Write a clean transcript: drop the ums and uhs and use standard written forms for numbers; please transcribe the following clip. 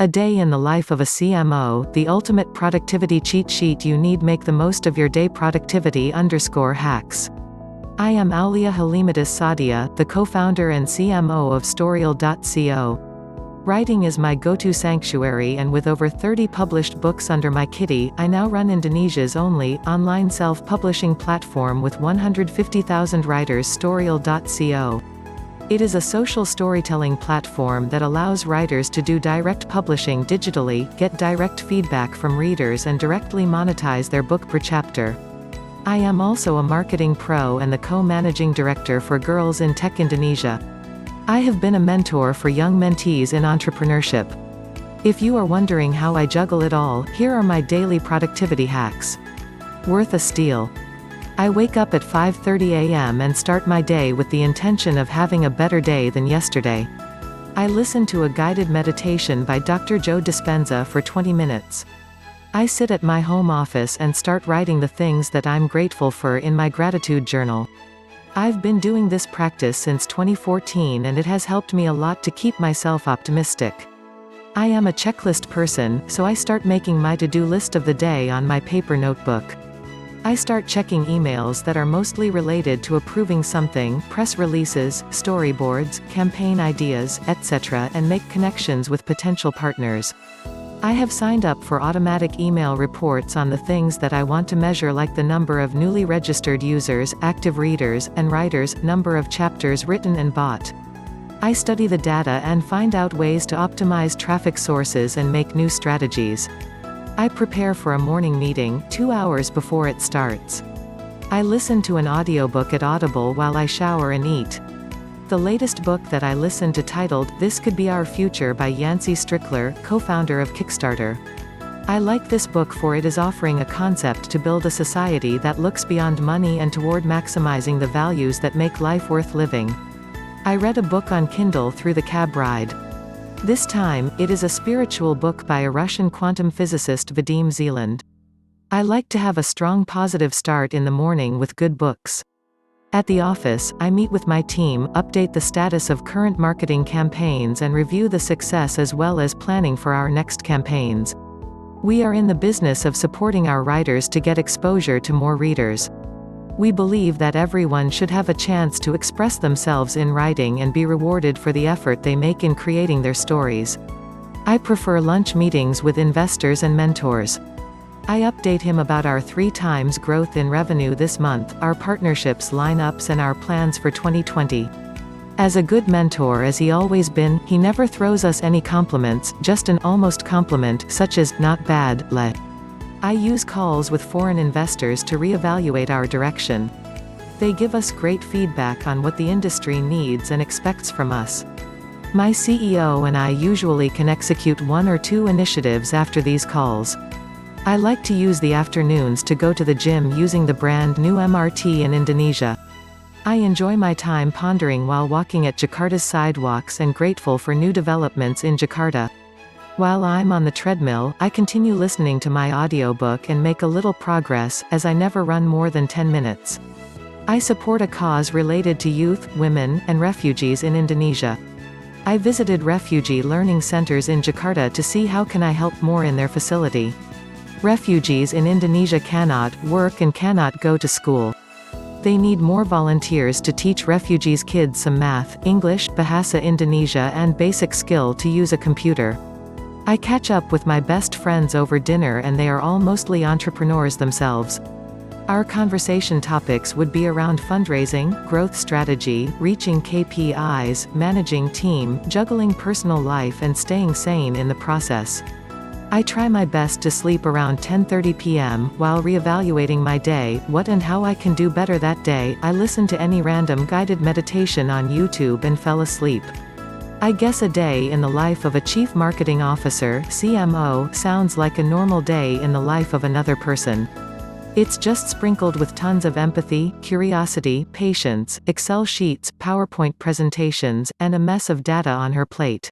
A day in the life of a CMO, the ultimate productivity cheat sheet you need. Make the most of your day. Productivity_hacks. I am Aulia Halimatussadiah, the co-founder and CMO of Storyal.co. Writing is my go-to sanctuary, and with over 30 published books under my kitty, I now run Indonesia's only online self-publishing platform with 150,000 writers. Storyal.co. It is a social storytelling platform that allows writers to do direct publishing digitally, get direct feedback from readers, and directly monetize their book per chapter. I am also a marketing pro and the co-managing director for Girls in Tech Indonesia. I have been a mentor for young mentees in entrepreneurship. If you are wondering how I juggle it all, here are my daily productivity hacks. Worth a steal. I wake up at 5:30 a.m. and start my day with the intention of having a better day than yesterday. I listen to a guided meditation by Dr. Joe Dispenza for 20 minutes. I sit at my home office and start writing the things that I'm grateful for in my gratitude journal. I've been doing this practice since 2014, and it has helped me a lot to keep myself optimistic. I am a checklist person, so I start making my to-do list of the day on my paper notebook. I start checking emails that are mostly related to approving something, press releases, storyboards, campaign ideas, etc., and make connections with potential partners. I have signed up for automatic email reports on the things that I want to measure, like the number of newly registered users, active readers, and writers, number of chapters written and bought. I study the data and find out ways to optimize traffic sources and make new strategies. I prepare for a morning meeting, 2 hours before it starts. I listen to an audiobook at Audible while I shower and eat. The latest book that I listened to, titled This Could Be Our Future by Yancey Strickler, co-founder of Kickstarter. I like this book for it is offering a concept to build a society that looks beyond money and toward maximizing the values that make life worth living. I read a book on Kindle through the cab ride. This time, it is a spiritual book by a Russian quantum physicist, Vadim Zeland. I like to have a strong positive start in the morning with good books. At the office, I meet with my team, update the status of current marketing campaigns, and review the success as well as planning for our next campaigns. We are in the business of supporting our writers to get exposure to more readers. We believe that everyone should have a chance to express themselves in writing and be rewarded for the effort they make in creating their stories. I prefer lunch meetings with investors and mentors. I update him about our 3x growth in revenue this month, our partnerships lineups, and our plans for 2020. As a good mentor as he always been, he never throws us any compliments, just an almost compliment, such as, "Not bad, le." I use calls with foreign investors to reevaluate our direction. They give us great feedback on what the industry needs and expects from us. My CEO and I usually can execute 1 or 2 initiatives after these calls. I like to use the afternoons to go to the gym using the brand new MRT in Indonesia. I enjoy my time pondering while walking at Jakarta's sidewalks and grateful for new developments in Jakarta. While I'm on the treadmill, I continue listening to my audiobook and make a little progress, as I never run more than 10 minutes. I support a cause related to youth, women, and refugees in Indonesia. I visited refugee learning centers in Jakarta to see how can I help more in their facility. Refugees in Indonesia cannot work and cannot go to school. They need more volunteers to teach refugees' kids some math, English, Bahasa Indonesia, and basic skill to use a computer. I catch up with my best friends over dinner, and they are all mostly entrepreneurs themselves. Our conversation topics would be around fundraising, growth strategy, reaching KPIs, managing team, juggling personal life, and staying sane in the process. I try my best to sleep around 10:30 p.m. while reevaluating my day, what and how I can do better that day. I listened to any random guided meditation on YouTube and fell asleep. I guess a day in the life of a chief marketing officer (CMO) sounds like a normal day in the life of another person. It's just sprinkled with tons of empathy, curiosity, patience, Excel sheets, PowerPoint presentations, and a mess of data on her plate.